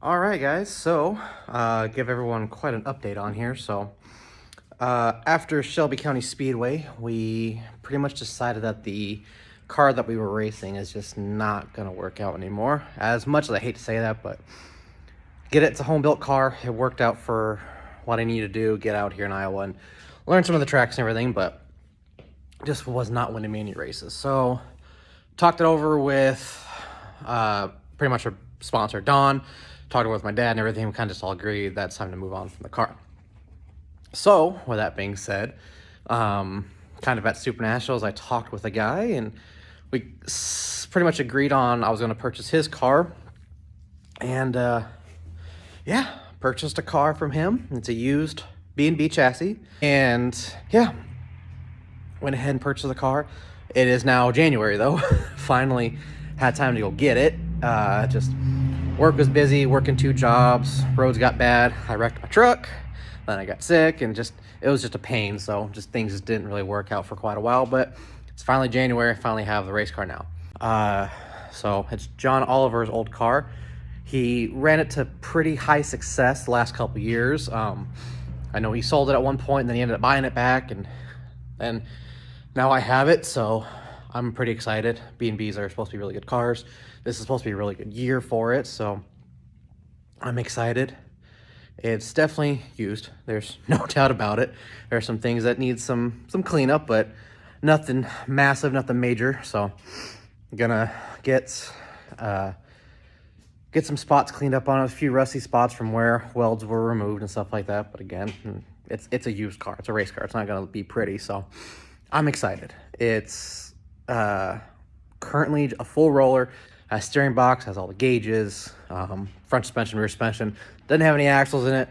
All right, guys. So, give everyone quite an update on here. So, after Shelby County Speedway, we pretty much decided that the car that we were racing is just not gonna work out anymore. As much as I hate to say that, but get it, it's a home-built car. It worked out for what I need to do, get out here in Iowa and learn some of the tracks and everything, but just was not winning me any races. So, talked it over with pretty much our sponsor, Don. Talked with my dad and everything. We kind of just all agreed that's time to move on from the car. So, with that being said, kind of at Super Nationals, I talked with a guy and we pretty much agreed on I was going to purchase his car. And yeah, purchased a car from him. It's a used B&B chassis. And yeah, went ahead and purchased the car. It is now January though. Finally had time to go get it. Just work was busy, working 2 jobs, roads got bad, I wrecked my truck, then I got sick, and it was just a pain, so just things just didn't really work out for quite a while, but it's finally January, I finally have the race car now. So it's John Oliver's old car. He ran it to pretty high success the last couple years. I know he sold it at one point, and then he ended up buying it back, and now I have it, so I'm pretty excited. B&Bs are supposed to be really good cars. This is supposed to be a really good year for it, so I'm excited. It's definitely used. There's no doubt about it. There are some things that need some cleanup, but nothing massive, nothing major. So I'm gonna get some spots cleaned up on it, a few rusty spots from where welds were removed and stuff like that. But again, it's a used car. It's a race car. It's not gonna be pretty, so I'm excited. It's currently a full roller. Has steering box, has all the gauges, front suspension, rear suspension. Doesn't have any axles in it.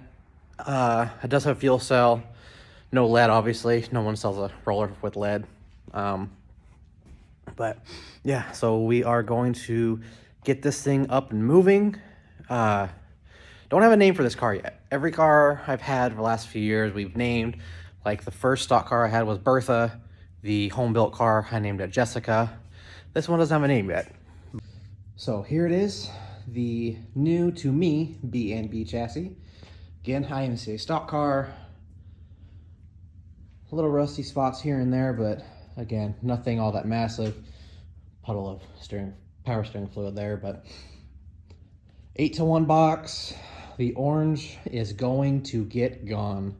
It does have a fuel cell. No lead, obviously. No one sells a roller with lead. But yeah, so we are going to get this thing up and moving. Don't have a name for this car yet. Every car I've had for the last few years, we've named. Like the first stock car I had was Bertha. The home-built car, I named it Jessica. This one doesn't have a name yet. So here it is, the new to me B&B chassis. Again, IMCA stock car. A little rusty spots here and there, but again, nothing all that massive. Puddle of power steering fluid there, but 8-to-1 box. The orange is going to get gone.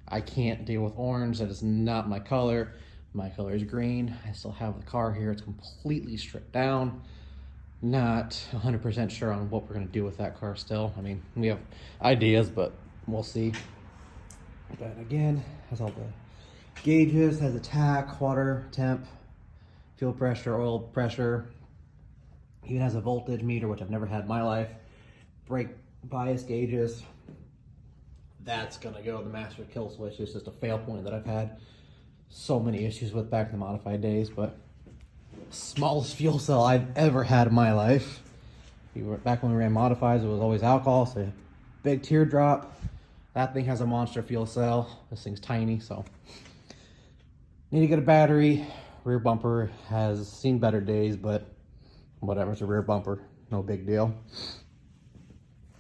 I can't deal with orange. That is not my color. My color is green. I still have the car here. It's completely stripped down. Not 100% sure on what we're going to do with that car still. I mean, we have ideas, but we'll see. But again, has all the gauges, has a tach, water, temp, fuel pressure, oil pressure. Even has a voltage meter, which I've never had in my life. Brake bias gauges. That's going to go. The master kill switch is just a fail point that I've had so many issues with back in the modified days, but smallest fuel cell I've ever had in my life. Back when we ran modifieds, it was always alcohol, so big teardrop. That thing has a monster fuel cell. This thing's tiny, so need to get a battery. Rear bumper has seen better days, but whatever, it's a rear bumper, no big deal.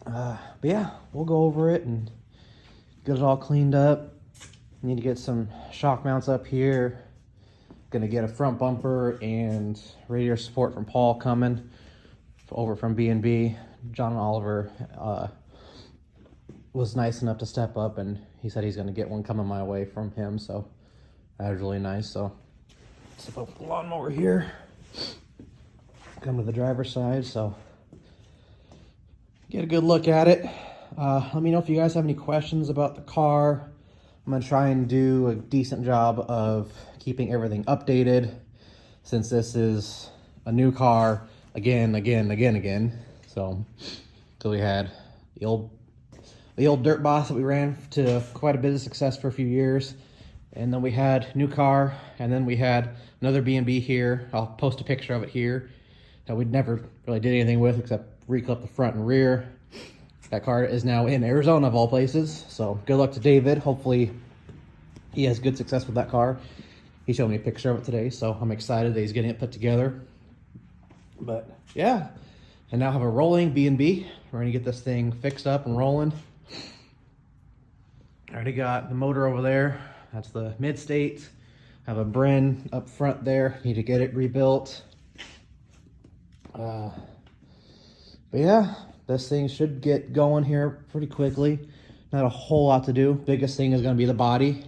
But yeah, we'll go over it and get it all cleaned up. Need to get some shock mounts up here. Gonna get a front bumper and radiator support from Paul coming over from B&B. John Oliver was nice enough to step up, and he said he's gonna get one coming my way from him, so that was really nice. So step up the lawnmower here. Come to the driver's side, so get a good look at it. Let me know if you guys have any questions about the car. I'm gonna try and do a decent job of keeping everything updated, since this is a new car again. So we had the old dirt boss that we ran to quite a bit of success for a few years, and then we had new car, and then we had another B&B here. I'll post a picture of it here that we'd never really did anything with except reclip the front and rear. That car is now in Arizona of all places, so good luck to David. Hopefully he has good success with that car. He showed me a picture of it today, so I'm excited that he's getting it put together. But yeah, and now have a rolling B&B. We're gonna get this thing fixed up and rolling. I already got the motor over there. That's the mid-state. Have a Brin up front there. Need to get it rebuilt. But yeah, this thing should get going here pretty quickly. Not a whole lot to do. Biggest thing is gonna be the body.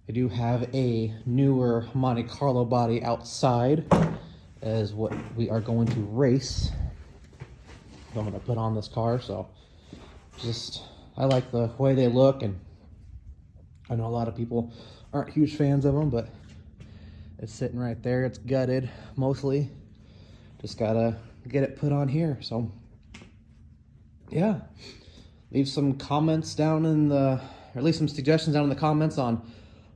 I do have a newer Monte Carlo body outside as what we are going to race. I'm gonna put on this car, so I like the way they look, and I know a lot of people aren't huge fans of them, but it's sitting right there. It's gutted mostly. Just gotta get it put on here. So yeah, leave some comments down in the, or leave some suggestions down in the comments on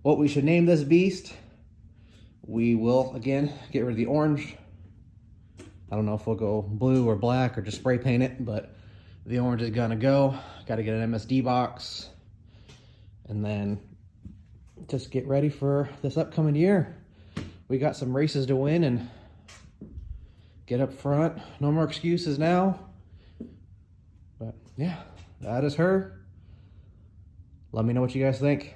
what we should name this beast. We will again get rid of the orange. I don't know if we'll go blue or black or just spray paint it, but the orange is gonna go. Gotta get an MSD box, and then just get ready for this upcoming year. We got some races to win and get up front. No more excuses now. But yeah, that is her. Let me know what you guys think.